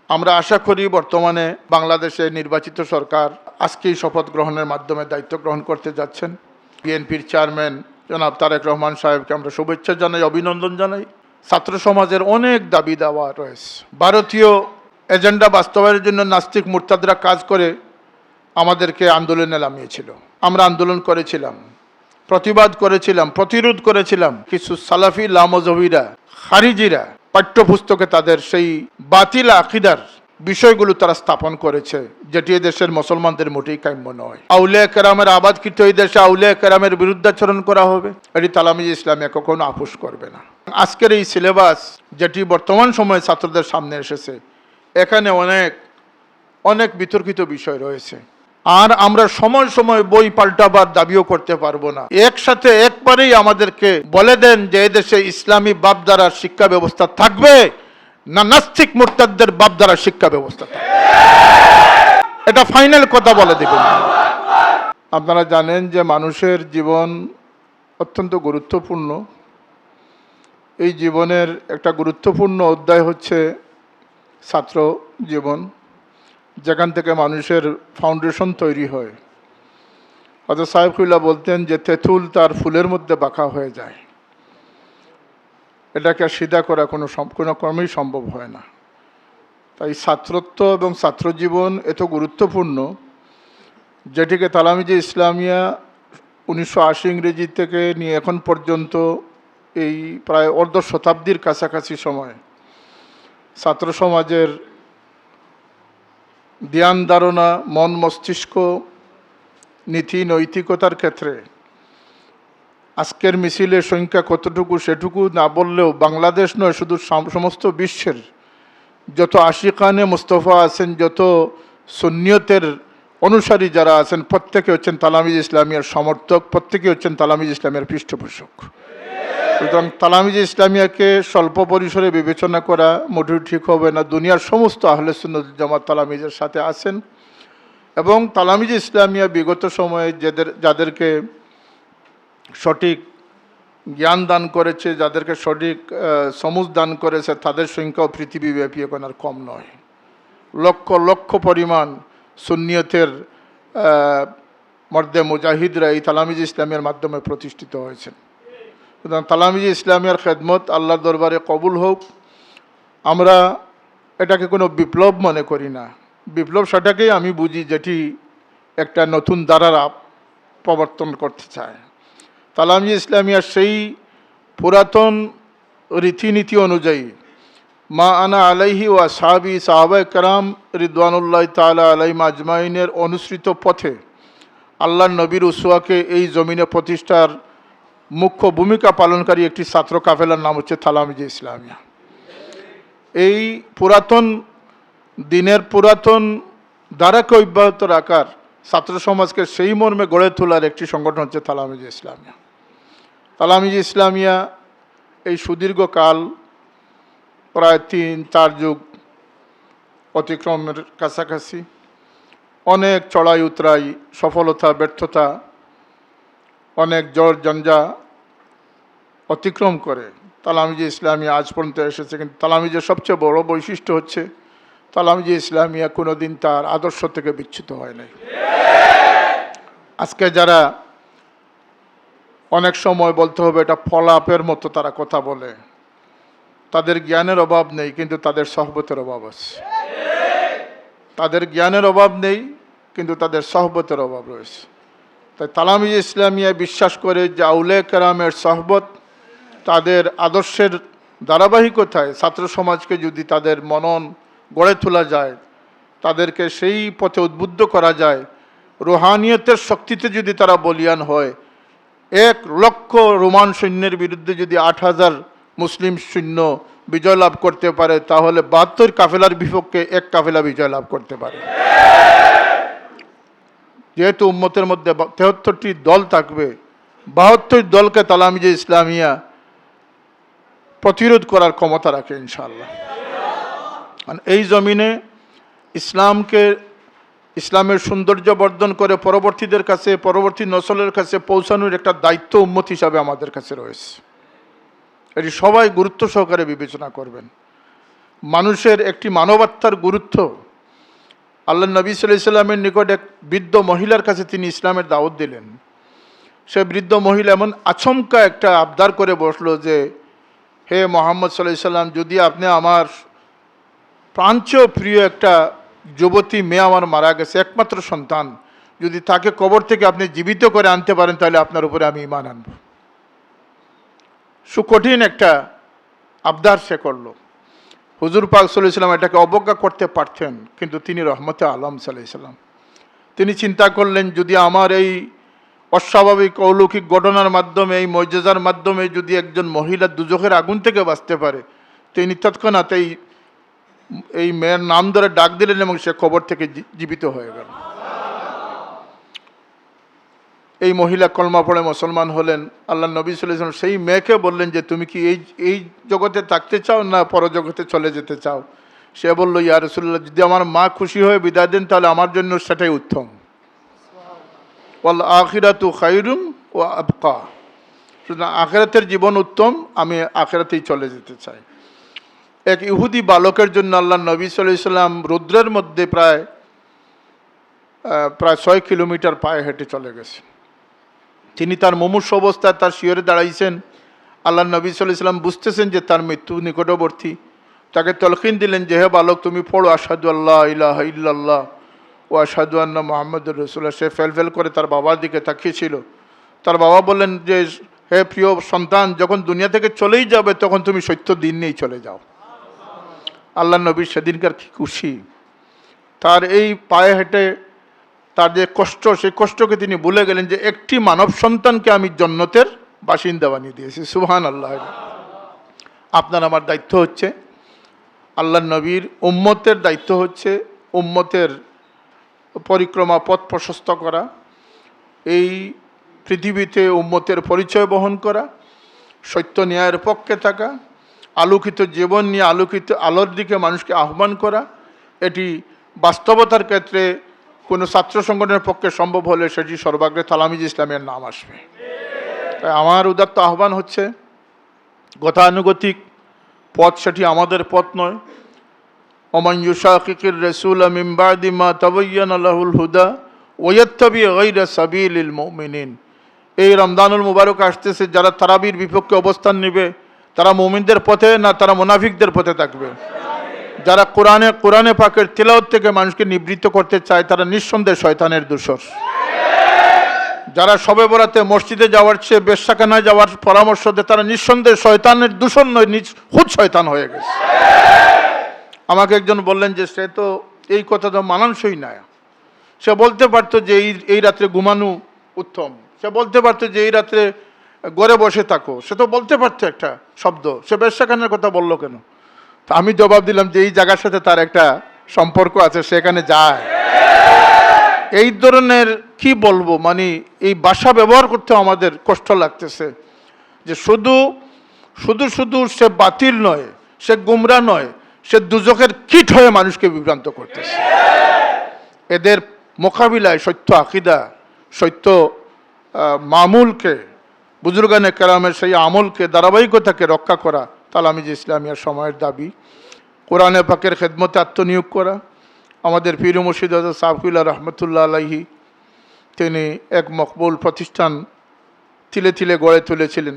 আমরা আশা করি বর্তমানে বাংলাদেশে নির্বাচিত সরকার আজকেই শপথ গ্রহণের মাধ্যমে দায়িত্ব গ্রহণ করতে যাচ্ছেন। বিএনপির চেয়ারম্যান জনাব তারেক রহমান সাহেবকে আমরা শুভেচ্ছা জানাই, অভিনন্দন জানাই। ছাত্র সমাজের অনেক দাবি দাওয়া রয়েছে। ভারতীয় এজেন্ডা বাস্তবায়নের জন্য নাস্তিক মুরতাদরা কাজ করে আমাদেরকে আন্দোলনে নামিয়েছিল। আমরা আন্দোলন করেছিলাম, প্রতিবাদ করেছিলাম, প্রতিরোধ করেছিলাম। কিছু সালাফি লামজহবিরা, খারিজিরা পাঠ্যপুস্তকে তাদের সেই বাতিল আকিদার বিষয়গুলো তারা স্থাপন করেছে, যেটি দেশের মুসলমানদের মোটেই কাম্য নয়। আউলিয়া কেরামের আবাদকৃত এই দেশে আউলিয়া কেরামের বিরুদ্ধাচরণ করা হবে, এটি তালামিজ ইসলামিয়া কখনো আপোষ করবে না। আজকের এই সিলেবাস যেটি বর্তমান সময়ে ছাত্রদের সামনে এসেছে, এখানে অনেক অনেক বিতর্কিত বিষয় রয়েছে। আর আমরা সময় সময় বই পাল্টাবার দাবিও করতে পারবো না। একসাথে একবারেই আমাদেরকে বলে দেন যে এদেশে ইসলামী বাপধারার শিক্ষা ব্যবস্থা থাকবে না নাস্তিক মুরতাদদের বাপধারার শিক্ষা ব্যবস্থা থাকবে, এটা ফাইনাল কথা বলে দেবেন। আপনারা জানেন যে মানুষের জীবন অত্যন্ত গুরুত্বপূর্ণ। এই জীবনের একটা গুরুত্বপূর্ণ অধ্যায় হচ্ছে ছাত্র জীবন, যেখান থেকে মানুষের ফাউন্ডেশন তৈরি হয়। হযরত সাহেবুল্লাহ বলতেন যে তেঁতুল তার ফুলের মধ্যে বাঁকা হয়ে যায়, এটাকে সিধা করা কোনো ক্রমেই সম্ভব হয় না। তাই ছাত্রত্ব এবং ছাত্রজীবন এত গুরুত্বপূর্ণ, যেটিকে তালামিজে ইসলামিয়া 1980 ইংরেজি থেকে নিয়ে এখন পর্যন্ত এই প্রায় অর্ধ শতাব্দীর কাছাকাছি সময় ছাত্র সমাজের ধ্যান ধারণা, মন মস্তিষ্ক, নীতি নৈতিকতার ক্ষেত্রে আজকের মিছিলের সংখ্যা কতটুকু সেটুকু না বললেও বাংলাদেশ নয়, শুধু সমস্ত বিশ্বের যত আশিকানে মুস্তফা আছেন, যত সুন্নিয়তের অনুসারী যারা আছেন, প্রত্যেকে হচ্ছেন তালামিজ ইসলামিয়ার সমর্থক, প্রত্যেকে হচ্ছেন তালামিজ ইসলামিয়ার পৃষ্ঠপোষক। সুতরাং তালামিজ ইসলামিয়াকে স্বল্প পরিসরে বিবেচনা করা মোটেও ঠিক হবে না। দুনিয়ার সমস্ত আহলে সুন্নাত জামাত তালামিজের সাথে আছেন এবং তালামিজ ইসলামিয়া বিগত সময়ে যাদেরকে সঠিক জ্ঞান দান করেছে, যাদেরকে সঠিক সমুজ দান করেছে, তাদের সংখ্যাও পৃথিবীব্যাপী এখন আর কম নয়। লক্ষ লক্ষ পরিমাণ সুন্নিয়তের মর্দে মুজাহিদরা এই তালামিজ ইসলামিয়ার মাধ্যমে প্রতিষ্ঠিত হয়েছেন। সুতরাং তালামিজ ইসলামিয়ার খেদমত আল্লাহর দরবারে কবুল হোক। আমরা এটাকে কোনো বিপ্লব মনে করি না। বিপ্লব সেটাকেই আমি বুঝি যেটি একটা নতুন ধারার প্রবর্তন করতে চায়। তালামিজ ইসলামিয়ার সেই পুরাতন রীতিনীতি অনুযায়ী মা আনা আলাইহি ওয়া সাহাবি সাহাবায়ে কেরাম রিদওয়ানুল্লাহ তাআলা আলাইহিম আজমাইনের অনুসৃত পথে আল্লাহর নবীর উসওয়াকে এই জমিনে প্রতিষ্ঠার মুখ্য ভূমিকা পালনকারী একটি ছাত্র কাফেলার নাম হচ্ছে তালামিজে ইসলামিয়া। এই পুরাতন দিনের পুরাতন ধারাকে অব্যাহত রাখার, ছাত্র সমাজকে সেই মর্মে গড়ে তোলার একটি সংগঠন হচ্ছে তালামিজে ইসলামিয়া। তালামিজে ইসলামিয়া এই সুদীর্ঘকাল প্রায় 3-4 যুগ অতিক্রমের কাছাকাছি অনেক চড়াই উতরাই, সফলতা ব্যর্থতা, অনেক ঝড় ঝঞ্ঝা অতিক্রম করে তালামিজে ইসলামিয়া আজ পর্যন্ত এসেছে। কিন্তু তালামিজের সবচেয়ে বড় বৈশিষ্ট্য হচ্ছে তালামিজে ইসলামিয়া কোনোদিন তার আদর্শ থেকে বিচ্যুত হয় নাই। আজকে যারা অনেক সময় বলতে হবে এটা ফলাপের মতো তারা কথা বলে, তাদের জ্ঞানের অভাব নেই, কিন্তু তাদের সহবতের অভাব আছে। তাদের জ্ঞানের অভাব নেই, কিন্তু তাদের সহবতের অভাব রয়েছে। তাই তালামিজে ইসলামিয়া বিশ্বাস করে যে আউলিয়া কেরামের সহবত, তাদের আদর্শের ধারাবাহিকতায় ছাত্র সমাজকে যদি তাদের মনন গড়ে তোলা যায়, তাদেরকে সেই পথে উদ্বুদ্ধ করা যায়, রুহানিয়তের শক্তিতে যদি তারা বলিয়ান হয়, 1 লক্ষ রোমান সৈন্যের বিরুদ্ধে যদি 8,000 মুসলিম সৈন্য বিজয় লাভ করতে পারে, তাহলে 72 কাফেলার বিপক্ষে 1 কাফেলা বিজয় লাভ করতে পারে। যেহেতু উম্মতের মধ্যে 73টি দল থাকবে, 72 দলকে তালামিজে ইসলামিয়া প্রতিরোধ করার ক্ষমতা রাখে ইনশাআল্লাহ। এই জমিনে ইসলামকে, ইসলামের সৌন্দর্য বর্ধন করে পরবর্তীদের কাছে, পরবর্তী নসলের কাছে পৌঁছানোর একটা দায়িত্ব উম্মত হিসাবে আমাদের কাছে রয়েছে। এটি সবাই গুরুত্ব সহকারে বিবেচনা করবেন। মানুষের একটি মানবাত্মার গুরুত্ব। আল্লাহ নবী সাল্লাল্লাহু আলাইহি সাল্লামের নিকট এক বৃদ্ধ মহিলার কাছে তিনি ইসলামের দাওয়াত দিলেন। সে বৃদ্ধ মহিলা এমন আচমকা একটা আবদার করে বসলো যে, হে মোহাম্মদ সাল্লাল্লাহু আলাইহি সাল্লাম, যদি আপনি আমার প্রাঞ্চেয় প্রিয় একটা যুবতী মেয়ে আমার মারা গেছে, একমাত্র সন্তান, যদি তাকে কবর থেকে আপনি জীবিত করে আনতে পারেন তাহলে আপনার উপরে আমি ঈমান আনব। সুকঠিন একটা আবদার সে করলো। হুজুর পাক সাল্লাল্লাহু আলাইহি সাল্লাম এটাকে অবজ্ঞা করতে পারতেন, কিন্তু তিনি রহমতে আলম সাল্লাল্লাহু আলাইহি সাল্লাম, তিনি চিন্তা করলেন যদি আমার এই অস্বাভাবিক অলৌকিক ঘটনার মাধ্যমে, এই মুজিজার মাধ্যমে যদি একজন মহিলা দুজখের আগুন থেকে বাঁচতে পারে, তিনি তৎক্ষণাৎ এই মেয়ের নাম ধরে ডাক দিলেন এবং সে কবর থেকে জীবিত হয়ে গেল। এই মহিলা কলমা পড়ে মুসলমান হলেন। আল্লাহ নবী সাল্লাল্লাহু আলাইহি ওয়াসাল্লাম সেই মেয়েকে বললেন যে তুমি কি এই জগতে থাকতে চাও না পরজগতে চলে যেতে চাও? সে বলল, ইয়া রাসূলুল্লাহ, যদি আমার মা খুশি হয়ে বিদায় দেন তাহলে আমার জন্য সেটাই উত্তম। ওয়াল আখিরাতু খায়রুন ওয়া আবকা, সুতরাং আখিরাতের জীবন উত্তম, আমি আখিরাতেই চলে যেতে চাই। এক ইহুদি বালকের জন্য আল্লাহ নবী সাল্লাল্লাহু আলাইহি ওয়াসাল্লাম রৌদ্রের মধ্যে প্রায় 6 কিলোমিটার পায়ে হেঁটে চলে গেছে। তিনি তার মুমূর্ষু অবস্থায় তার শিয়রে দাঁড়াইছেন। আল্লাহ নবী সাল্লাল্লাহু আলাইহি ওয়াসাল্লাম বুঝতেছেন যে তার মৃত্যু নিকটবর্তী। তাকে তলকিন দিলেন যে, হে বালক, তুমি পড়ো আশহাদু আল্লা ইলাহা ইল্লাল্লাহ ও আশহাদু আন্না মুহাম্মাদুর রাসূলুল্লাহ। সে ফেল করে তার বাবার দিকে তাকিয়েছিল। তার বাবা বললেন যে, হে প্রিয় সন্তান, যখন দুনিয়া থেকে চলেই যাবে তখন তুমি সত্য দিন নিয়েই চলে যাও। আল্লাহ নবী সেদিনকার কি খুশি! তার এই পায়ে হেঁটে তার যে কষ্ট, সেই কষ্টকে তিনি ভুলে গেলেন যে একটি মানব সন্তানকে আমি জান্নাতের বাসিন্দা বানিয়ে দিয়েছি। সুবহানাল্লাহ। আপনার আমার দায়িত্ব হচ্ছে, আল্লাহ নবীর উম্মতের দায়িত্ব হচ্ছে উম্মতের পরিক্রমা পথ প্রশস্ত করা, এই পৃথিবীতে উম্মতের পরিচয় বহন করা, সত্য ন্যায়ের পক্ষে থাকা, আলোকিত জীবন নিয়ে আলোকিত আলোর দিকে মানুষকে আহ্বান করা। এটি বাস্তবতার ক্ষেত্রে কোনো ছাত্র সংগঠনের পক্ষে সম্ভব হলে সেটি সর্বাগ্রে তালামিজ ইসলামের নাম আসবে। তাই আমার উদাত্ত আহ্বান হচ্ছে, গতানুগতিক পথ সেটি আমাদের পথ নয়। ওমান ইউশাকিকির রাসূল মিন বাদি মা তাবায়্যানা লাহুল হুদা ওয়া ইয়াত্তাবি গায়রা সাবিলিল মুমিনিন। এই রমজানুল মুবারক আসতেছে, যারা তারাবির বিপক্ষে অবস্থান নেবে তারা মুমিনদের পথে না, তারা মুনাফিকদের পথে থাকবে। যারা কোরআনে পাকের তিলাওয়াত থেকে মানুষকে নিবৃত্ত করতে চায় তারা নিঃসন্দেহে শয়তানের দোসর। যারা শবে বরাতে মসজিদে যাওয়ার চেয়ে বেশ্যাখানায় যাওয়ার পরামর্শ দেয় তারা নিঃসন্দেহে শয়তানের দূষণ নয়, খুদ শয়তান হয়ে গেছে। আমাকে একজন বললেন যে সে তো এই কথা তো মানানসই না। সে বলতে পারতো যে এই রাত্রে ঘুমানো উত্তম, সে বলতে পারতো যে এই রাত্রে ঘরে বসে থাকো, সে তো বলতে পারতো একটা শব্দ, সে বেশ্যাখানার কথা বললো কেন? তো আমি জবাব দিলাম যে এই জায়গার সাথে তার একটা সম্পর্ক আছে, সেখানে যায়। এই ধরনের কি বলবো, মানে এই ভাষা ব্যবহার করতে আমাদের কষ্ট লাগতেছে যে শুধু শুধু শুধু সে বাতিল নয়, সে গুমরা নয়, সে দুজখের কীট হয়ে মানুষকে বিভ্রান্ত করতেছে। এদের মোকাবিলায় সত্য আকিদা, সত্য মামুলকে, বুজুর্গানে কেরামের সেই আমলকে, ধারাবাহিকতাকে রক্ষা করা তালামিজ ইসলামিয়ার সময়ের দাবি। কোরআনে পাকের খেদমতে আত্মনিয়োগ করা। আমাদের পীর মুর্শিদ হযরত সাফিউল্লাহ রহমতুল্লাহ আলাইহি তিনি এক মকবুল প্রতিষ্ঠান তিলে তিলে গড়ে তুলেছিলেন।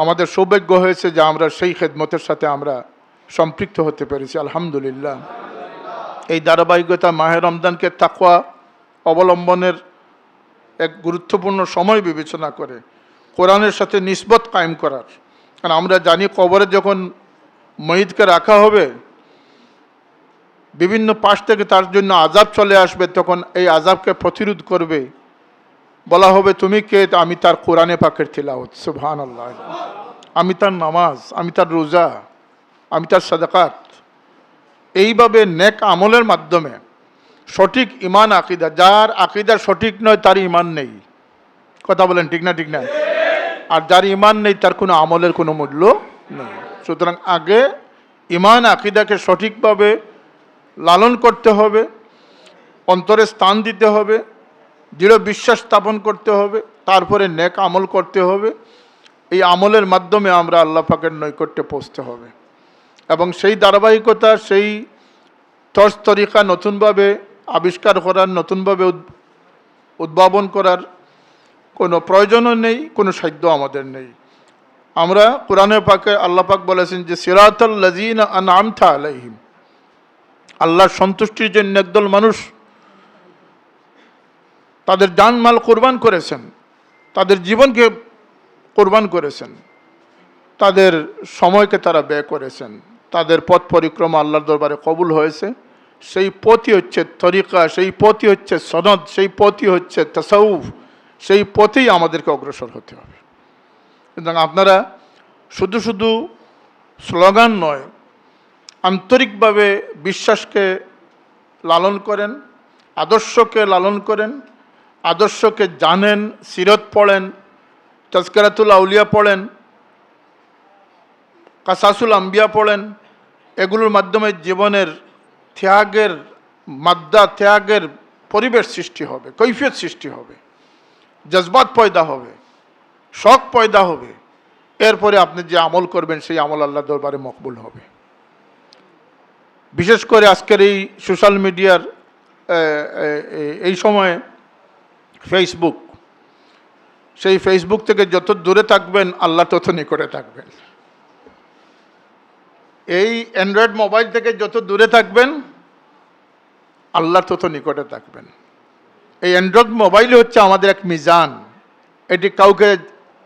আমাদের সৌভাগ্য হয়েছে যে আমরা সেই খেদমতের সাথে আমরা সম্পৃক্ত হতে পেরেছি, আলহামদুলিল্লাহ। এই ধারাবাহিকতা মাহে রমজানকে তাকওয়া অবলম্বনের এক গুরুত্বপূর্ণ সময় বিবেচনা করে কোরআনের সাথে নিসবত কায়েম করার। কারণ আমরা জানি কবরে যখন ময়িতকে রাখা হবে, বিভিন্ন পাশ থেকে তার জন্য আযাব চলে আসবে, তখন এই আযাবকে প্রতিরোধ করবে। বলা হবে তুমি কে? আমি তার কোরআনে পাকের তিলাওয়াত। সুবহানাল্লাহ। আমি তার নামাজ, আমি তার রোজা, আমি তার সাদাকাত। এইভাবে নেক আমলের মাধ্যমে সঠিক ইমান আকিদা, যার আকিদা সঠিক নয় তার ইমান নেই। কথা বলেন ঠিক না? ঠিক না? আর যার ইমান নেই তার কোনো আমলের কোনো মূল্য নেই। সুতরাং আগে ইমান আকিদাকে সঠিকভাবে লালন করতে হবে, অন্তরে স্থান দিতে হবে, দৃঢ় বিশ্বাস স্থাপন করতে হবে, তারপরে নেক আমল করতে হবে। এই আমলের মাধ্যমে আমরা আল্লাহ পাকের নৈকট্যে পৌঁছতে হবে। এবং সেই ধারাবাহিকতা, সেই তর্জ তরিকা নতুনভাবে আবিষ্কার করার, নতুনভাবে উদ্ভাবন করার কোনো প্রয়োজনও নেই, কোনো সাধ্য আমাদের নেই। আমরা কোরআনে পাকে আল্লাহ পাক বলেছেন যে সিরাতাল লাযিনা আনআমতা আলাইহিম, আল্লাহর সন্তুষ্টির জন্য একদল মানুষ তাদের জানমাল কোরবান করেছেন, তাদের জীবনকে কোরবান করেছেন, তাদের সময়কে তারা ব্যয় করেছেন, তাদের পথ পরিক্রমা আল্লাহর দরবারে কবুল হয়েছে। সেই পথই হচ্ছে তরিকা, সেই পথই হচ্ছে সনদ, সেই পথই হচ্ছে তাসাউফ, সেই পথেই আমাদেরকে অগ্রসর হতে হবে। সুতরাং আপনারা শুধু শুধু স্লোগান নয়, আন্তরিকভাবে বিশ্বাসকে লালন করেন, আদর্শকে লালন করেন, আদর্শকে জানেন, সিরত পড়েন, তাজকিরাতুল আউলিয়া পড়েন, কাসাসুল আম্বিয়া পড়েন। এগুলোর মাধ্যমে জীবনের ত্যাগের মাদ্দা, ত্যাগের পরিবেশ সৃষ্টি হবে, কৈফিয়ত সৃষ্টি হবে, জজবাত পয়দা হবে, শখ পয়দা হবে। এরপরে আপনি যে আমল করবেন সেই আমল আল্লাহর দরবারে মকবুল হবে। বিশেষ করে আজকের এই সোশ্যাল মিডিয়ার এই সময়ে ফেসবুক, সেই ফেসবুক থেকে যত দূরে থাকবেন আল্লাহ তত নিকটে থাকবেন। এই অ্যান্ড্রয়েড মোবাইল থেকে যত দূরে থাকবেন আল্লাহ তত নিকটে থাকবেন। এই অ্যান্ড্রয়েড মোবাইল হচ্ছে আমাদের এক মিজান। এটি কাউকে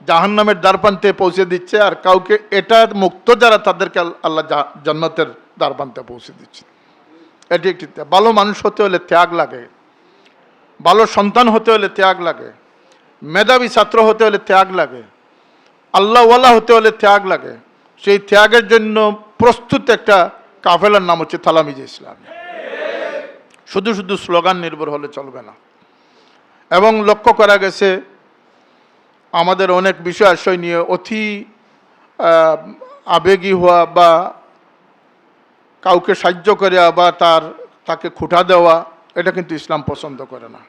জাহান্নামের দ্বারপ্রান্তে পৌঁছে দিচ্ছে, আর কাউকে এটা মুক্ত যারা তাদেরকে আল্লাহ জান্নাতের দ্বারপ্রান্তে পৌঁছে দিচ্ছে। এটি একটি ভালো মানুষ হতে হলে ত্যাগ লাগে, ভালো সন্তান হতে হলে ত্যাগ লাগে, মেধাবী ছাত্র হতে হলে ত্যাগ লাগে, আল্লাহওয়ালা হতে হলে ত্যাগ লাগে। সেই ত্যাগের জন্য প্রস্তুত একটা কাফেলার নাম হচ্ছে তালামিজে ইসলাম। শুধু শুধু স্লোগান নির্ভর হলে চলবে না। এবং লক্ষ্য করা গেছে আমাদের অনেক বিষয় আশয় নিয়ে অতি আবেগী হওয়া বা কাউকে সাহায্য করে আবার তাকে খুঁটা দেওয়া, এটা কিন্তু ইসলাম পছন্দ করে না।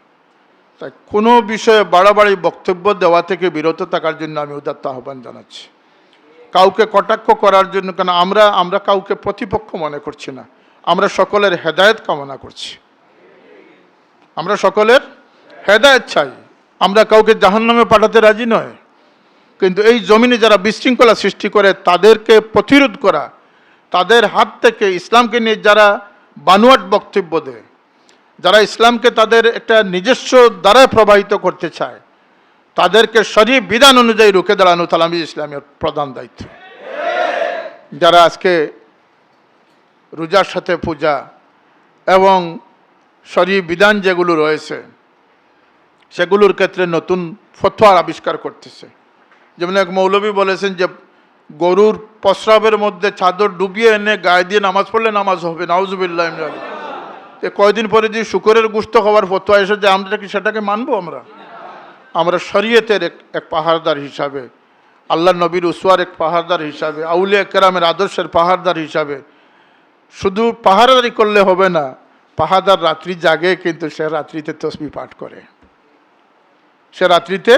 তাই কোনো বিষয়ে বাড়াবাড়ি বক্তব্য দেওয়া থেকে বিরত থাকার জন্য আমি উদাত্ত আহ্বান জানাচ্ছি। কাউকে কটাক্ষ করার জন্য, কেন আমরা কাউকে প্রতিপক্ষ মনে করছি না, আমরা সকলের হেদায়েত কামনা করছি, আমরা সকলের হেদায়েত চাই। আমরা কাউকে জাহান্নামে পাঠাতে রাজি নয়, কিন্তু এই জমিনে যারা বিশৃঙ্খলা সৃষ্টি করে তাদেরকে প্রতিরোধ করা, তাদের হাত থেকে ইসলামকে নিয়ে যারা বানোয়াট বক্তব্য দেয়, যারা ইসলামকে তাদের একটা নিজস্ব দ্বারায় প্রবাহিত করতে চায়, তাদেরকে শরীয়ত বিধান অনুযায়ী রুখে দাঁড়ানো তালামিজ ইসলামের প্রধান দায়িত্ব। যারা আজকে রোজার সাথে পূজা এবং শরীয়ত বিধান যেগুলো রয়েছে সেগুলোর ক্ষেত্রে নতুন ফতোয়া আবিষ্কার করতেছে। যেমন এক মৌলবী বলেছেন যে গরুর প্রস্রাবের মধ্যে চাদর ডুবিয়ে এনে গায়ে দিয়ে নামাজ পড়লে নামাজ হবে, নাউজুবিল্লাহ। কয়দিন পরে যে শুকরের গোশত খাওয়ার ফতোয়া এসে যে আমরা কি সেটাকে মানবো? আমরা শরীয়তের এক পাহাড়দার হিসাবে, আল্লাহ নবীর উসওয়ার এক পাহাড়দার হিসাবে, আউলিয়া কেরামের আদর্শের পাহাড়দার হিসাবে শুধু পাহাড়দারি করলে হবে না, পাহাড়দার রাত্রি জাগে, কিন্তু সে রাত্রিতে তসবিহ পাঠ করে, সে রাত্রিতে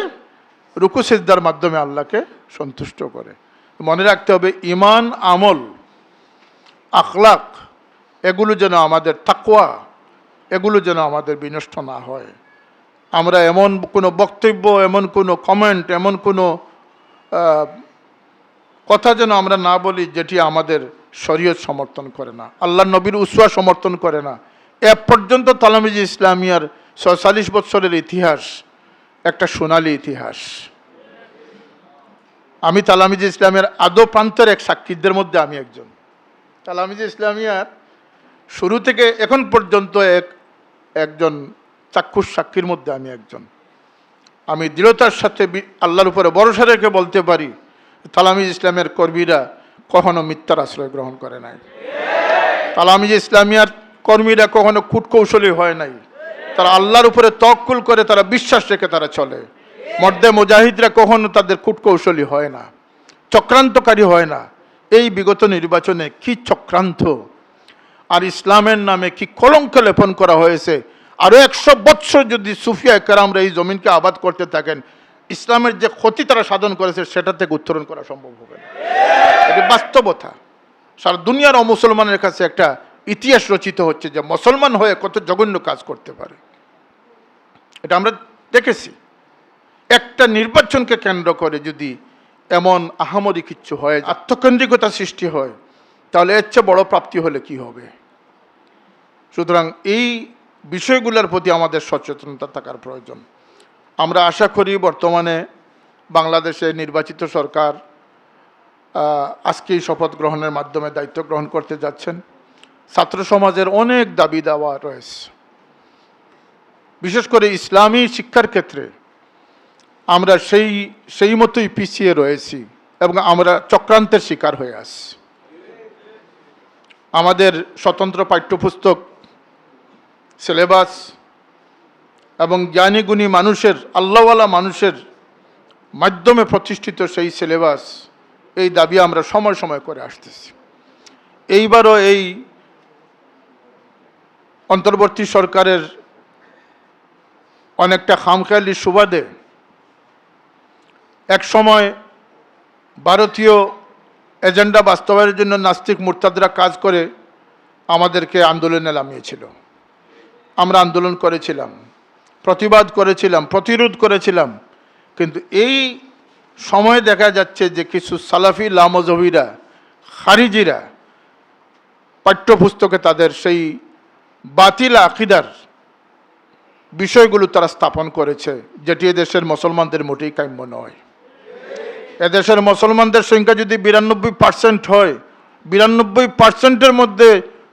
রুকু সিজদার মাধ্যমে আল্লাহকে সন্তুষ্ট করে। মনে রাখতে হবে ঈমান, আমল, আখলাক এগুলো যেন আমাদের, তাকওয়া এগুলো যেন আমাদের বিনষ্ট না হয়। আমরা এমন কোনো বক্তব্য, এমন কোনো কমেন্ট, এমন কোনো কথা যেন আমরা না বলি যেটি আমাদের শরীয়ত সমর্থন করে না, আল্লাহ নবীর উসওয়া সমর্থন করে না। এ পর্যন্ত তালামিজে ইসলামিয়ার ৪৬ বছরের ইতিহাস একটা সোনালী ইতিহাস। আমি তালামিজে ইসলামের আদৌ প্রান্তের এক সাক্ষীদের মধ্যে আমি একজন। তালামিজে ইসলামিয়ার শুরু থেকে এখন পর্যন্ত একজন চাক্ষুষ সাক্ষীর মধ্যে আমি একজন। আমি দৃঢ়তার সাথে আল্লাহর উপরে ভরসা রেখে বলতে পারি তালামিজ ইসলামের কর্মীরা কখনো মিথ্যার আশ্রয় গ্রহণ করে নাই। তালামিজ ইসলামিয়ার কর্মীরা কখনো কূটকৌশলী হয় নাই। তারা আল্লাহর উপরে তওয়াক্কুল করে, তারা বিশ্বাস রেখে তারা চলে। মর্দে মুজাহিদরা কখনো তাদের কূটকৌশলী হয় না, চক্রান্তকারী হয় না। এই বিগত নির্বাচনে কি চক্রান্ত আর ইসলামের নামে কি কলঙ্ক লেপন করা হয়েছে। আরও 100 বৎসর যদি সুফিয়া কেরামরা এই জমিনকে আবাদ করতে থাকেন, ইসলামের যে ক্ষতি তারা সাধন করেছে সেটা থেকে উত্তরণ করা সম্ভব হবে না। এটি বাস্তবতা। সারা দুনিয়ার অমুসলমানের কাছে একটা ইতিহাস রচিত হচ্ছে যে মুসলমান হয়ে কত জঘন্য কাজ করতে পারে। এটা আমরা দেখেছি। একটা নির্বাচনকে কেন্দ্র করে যদি এমন আহামরি কিচ্ছু হয়, আত্মকেন্দ্রিকতা সৃষ্টি হয়, তাহলে এর চেয়ে বড় প্রাপ্তি হলে কি হবে? সুতরাং এই বিষয়গুলোর প্রতি আমাদের সচেতনতা থাকার প্রয়োজন। আমরা আশা করি বর্তমানে বাংলাদেশে নির্বাচিত সরকার আজকেই শপথ গ্রহণের মাধ্যমে দায়িত্ব গ্রহণ করতে যাচ্ছেন। ছাত্র সমাজের অনেক দাবি দাওয়া রয়েছে, বিশেষ করে ইসলামী শিক্ষার ক্ষেত্রে আমরা সেই মতোই পিছিয়ে রয়েছি এবং আমরা চক্রান্তের শিকার হয়ে আসছি। আমাদের স্বতন্ত্র পাঠ্যপুস্তক, সিলেবাস এবং জ্ঞানী গুণী মানুষের, আল্লাহওয়ালা মানুষের মাধ্যমে প্রতিষ্ঠিত সেই সিলেবাস, এই দাবি আমরা সময় সময় করে আসতেছি। এইবারও এই অন্তর্বর্তী সরকারের অনেকটা খামখেয়ালির সুবাদে এক সময় ভারতীয় এজেন্ডা বাস্তবায়নের জন্য নাস্তিক মুরতাদরা কাজ করে আমাদেরকে আন্দোলনে নামিয়েছিল। আমরা আন্দোলন করেছিলাম, প্রতিবাদ করেছিলাম, প্রতিরোধ করেছিলাম, কিন্তু এই সময় দেখা যাচ্ছে যে কিছু সালাফি লামজহবিরা, খারিজিরা পাঠ্যপুস্তকে তাদের সেই বাতিল আকিদার বিষয়গুলো তারা স্থাপন করেছে, যেটি এদেশের মুসলমানদের মোটেই কাম্য নয়। এদেশের মুসলমানদের সংখ্যা যদি 92% হয়, 92%-এর মধ্যে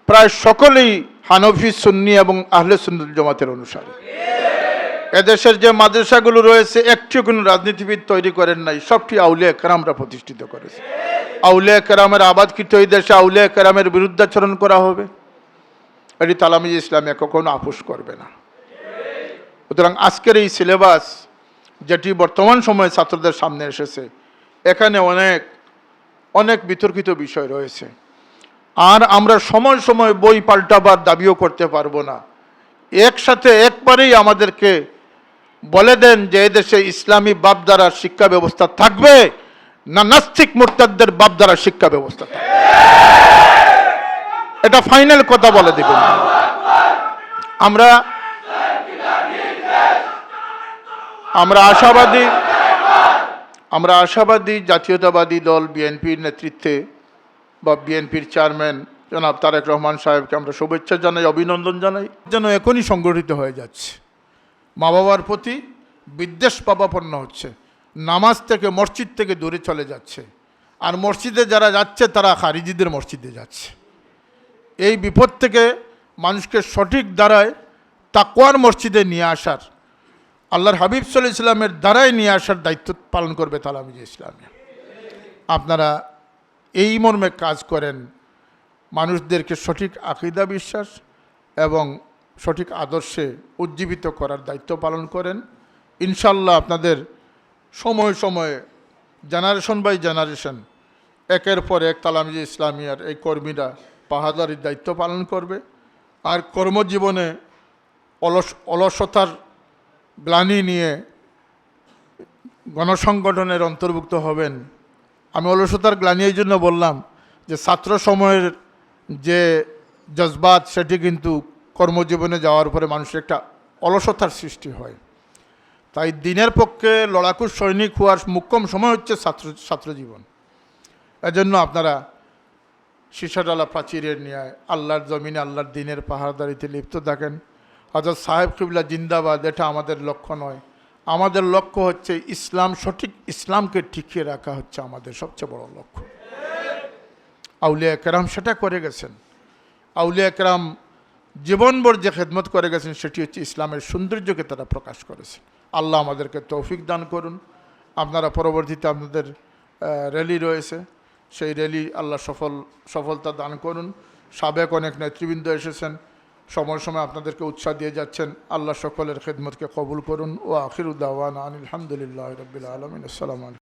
প্রায় সকলেই হানফি, সুন্নি এবং আহলে সুন্নাত জামাতের অনুসারী। এদেশের যে মাদ্রাসাগুলো রয়েছে, একটিও কোনো রাজনীতিবিদ তৈরি করেন নাই, সবটি আউলিয়া কেরামরা প্রতিষ্ঠিত করেছে। আউলিয়া কেরামের আবাদকৃত এই দেশে আউলিয়া কেরামের বিরুদ্ধাচরণ করা হবে, এটি তালামিজ ইসলামিয়া কখনো আপোষ করবে না। সুতরাং আজকের এই সিলেবাস যেটি বর্তমান সময়ে ছাত্রদের সামনে এসেছে, এখানে অনেক অনেক বিতর্কিত বিষয় রয়েছে। আর আমরা সময় সময় বই পাল্টাবার দাবিও করতে পারবো না। একসাথে একবারেই আমাদেরকে বলে দেন যে এদেশে ইসলামী বাপধারার শিক্ষা ব্যবস্থা থাকবে না নাস্তিক মুরতাদদের বাপধারার শিক্ষা ব্যবস্থা থাকবে, এটা ফাইনাল কথা বলে দেবেন। আমরা আশাবাদী জাতীয়তাবাদী দল বিএনপির নেতৃত্বে বা বিএনপির চেয়ারম্যান জনাব তারেক রহমান সাহেবকে আমরা শুভেচ্ছা জানাই, অভিনন্দন জানাই। যেন এখনই সংগঠিত হয়ে যাচ্ছে, মা বাবার প্রতি বিদ্বেষ পাবাপন্ন হচ্ছে, নামাজ থেকে মসজিদ থেকে দূরে চলে যাচ্ছে, আর মসজিদে যারা যাচ্ছে তারা খারিজিদের মসজিদে যাচ্ছে। এই বিপদ থেকে মানুষকে সঠিক দ্বারায় তাকওয়ার মসজিদে নিয়ে আসার, আল্লাহর হাবিব সাল্লাল্লাহু আলাইহি ওয়াসাল্লামের দ্বারাই নিয়ে আসার দায়িত্ব পালন করবে তালামিজ ইসলামিয়া। আপনারা এই মর্মে কাজ করেন, মানুষদেরকে সঠিক আকীদা বিশ্বাস এবং সঠিক আদর্শে উজ্জীবিত করার দায়িত্ব পালন করেন। ইনশাল্লাহ আপনাদের সময়ে সময়ে জেনারেশন বাই জেনারেশন একের পর এক তালামিজ ইসলামিয়ার এই কর্মীরা পাহাদারির দায়িত্ব পালন করবে। আর কর্মজীবনে অলসতার গ্লানি নিয়ে গণসংগঠনের অন্তর্ভুক্ত হবেন। আমি অলসতার গ্লানি এই জন্য বললাম যে ছাত্র সময়ের যে জজবাত, সেটি কিন্তু কর্মজীবনে যাওয়ার পরে মানুষের একটা অলসতার সৃষ্টি হয়। তাই দিনের পক্ষে লড়াকু সৈনিক হওয়ার মুখ্যম সময় হচ্ছে ছাত্রজীবন। এজন্য আপনারা শীর্ষডালা প্রাচীরের ন্যায় আল্লাহর জমিনে আল্লাহর দিনের পাহাড়দারিতে লিপ্ত থাকেন। হযরত সাহেব কিবলা জিন্দাবাদ, এটা আমাদের লক্ষ্য নয়। আমাদের লক্ষ্য হচ্ছে ইসলাম, সঠিক ইসলামকে টিকিয়ে রাখা হচ্ছে আমাদের সবচেয়ে বড় লক্ষ্য। আউলিয়া কেরাম সেটা করে গেছেন। আউলিয়া কেরাম জীবনভর যে খেদমত করে গেছেন, সেটি হচ্ছে ইসলামের সৌন্দর্যকে তারা প্রকাশ করেছেন। আল্লাহ আমাদেরকে তৌফিক দান করুন। আপনারা পরবর্তীতে আপনাদের র্যালি রয়েছে, সেই র্যালি আল্লাহ সফলতা দান করুন। সাবেক অনেক নেতৃবৃন্দ এসেছেন, সময় সময় আপনাদেরকে উৎসাহ দিয়ে যাচ্ছেন। আল্লাহ সকলের খেদমতকে কবুল করুন। ও আখিরু দাওয়ানা আনিল হামদুলিল্লাহি রাব্বিল আলামিন। আসসালামু আলাইকুম।